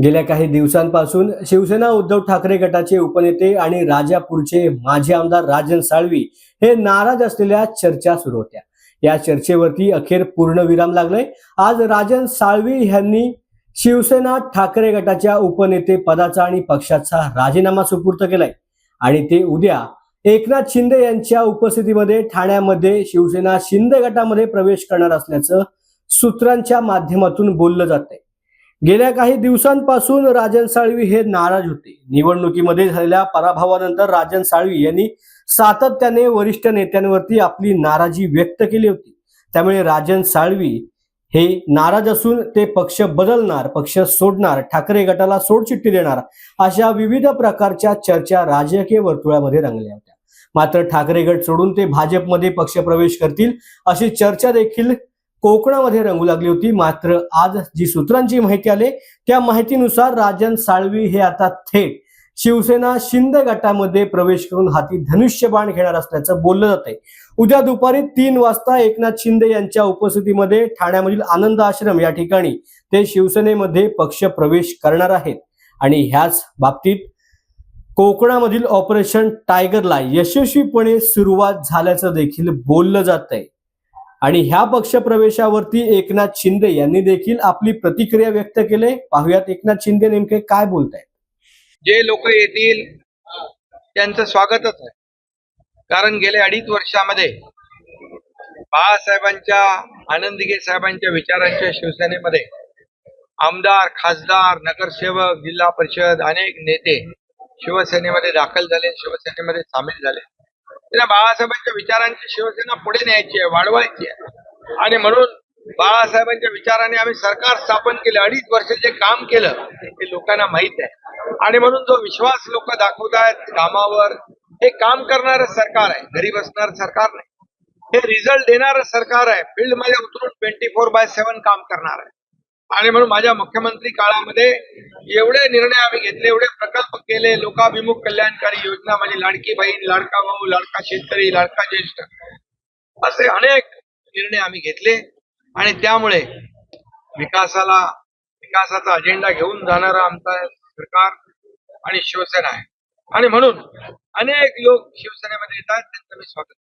गेल्या काही दिवसांपासून शिवसेना उद्धव ठाकरे गटाचे उपनेते आणि राजापूरचे माजी आमदार राजन साळवी हे नाराज असलेल्या चर्चा सुरू होत्या। या चर्चेवरती अखेर पूर्णविराम लागलाय। आज राजन साळवी यांनी शिवसेना ठाकरे गटाच्या उपनेते पदाचा आणि पक्षाचा राजीनामा सुपूर्द केलाय आणि ते उद्या एकनाथ शिंदे यांच्या उपस्थितीमध्ये ठाण्यामध्ये शिवसेना शिंदे गटामध्ये प्रवेश करणार असल्याचं सूत्रांच्या माध्यमातून बोललं जातंय। गेल्या काही दिवसांपासून राजन साळवी हे नाराज होते। निवडणुकीमध्ये झालेल्या पराभवानंतर राजन साळवी यांनी सातत्याने वरिष्ठ नेत्यांवरती आपली नाराजी व्यक्त केली होती। त्यामुळे राजन साळवी हे नाराज असून ते पक्ष बदलणार, पक्ष सोडणार, ठाकरे गटाला सोडचिठ्ठी देणार अशा विविध प्रकारच्या चर्चा राजकीय वर्तुळामध्ये रंगल्या होत्या। मात्र ठाकरे गट सोडून ते भाजपमध्ये पक्षप्रवेश करतील अशी चर्चा देखील कोकणामध्ये रंगू लागली होती। मात्र आज जी सूत्रांची माहिती आली त्या माहितीनुसार राजन साळवी हे आता थेट शिवसेना शिंदे गटामध्ये प्रवेश करून हाती धनुष्यबाण घेणार असल्याचं बोललं जातंय। उद्या दुपारी 3 वाजता एकनाथ शिंदे यांच्या उपस्थितीमध्ये ठाण्यामधील आनंद आश्रम या ठिकाणी ते शिवसेनेमध्ये पक्ष प्रवेश करणार आहेत आणि ह्याच बाबतीत कोकणामधील ऑपरेशन टायगरला यशस्वीपणे सुरुवात झाल्याचं देखील बोललं जातंय। आणि ह्या पक्षप्रवेशावरती एकनाथ शिंदे यांनी देखील आपली प्रतिक्रिया व्यक्त केली। पाहुयात एकनाथ शिंदे नेमके काय बोलतायत। जे लोक येतील त्यांचं स्वागतच आहे, कारण गेल्या 2.5 वर्षामध्ये बाळासाहेबांच्या, आनंदगे साहेबांच्या विचारांच्या शिवसेनेमध्ये आमदार, खासदार, नगरसेवक, जिल्हा परिषद अनेक नेते शिवसेनेमध्ये दाखल झाले, शिवसेनेमध्ये सामील झाले। त्यांना बाळासाहेबांच्या विचारांची शिवसेना पुढे न्यायची आहे, वाढवायची आहे आणि म्हणून बाळासाहेबांच्या विचाराने आम्ही सरकार स्थापन केलं। 2.5 वर्ष जे काम केलं ते लोकांना माहित आहे आणि म्हणून जो विश्वास लोक दाखवतायत कामावर, हे काम करणारं सरकार आहे, घरी बसणारं सरकार नाही, हे रिझल्ट देणारं सरकार आहे, फील्ड मध्ये उतरून 24/7 काम करणार आहे। आणि म्हणून माझ्या मुख्यमंत्री काळामध्ये एवढे निर्णय आम्ही घेतले, एवढे प्रकल्प केले, लोकाभिमुख कल्याणकारी योजना, म्हणजे लाडकी बहीण, लाडका भाऊ, लाडका शेतकरी, लाडका ज्येष्ठ, असे अनेक निर्णय आम्ही घेतले आणि त्यामुळे विकासाचा अजेंडा घेऊन जाणारा आमचा सरकार आणि शिवसेना आहे आणि म्हणून अनेक लोक शिवसेनेमध्ये येतात, त्यांचं मी स्वागत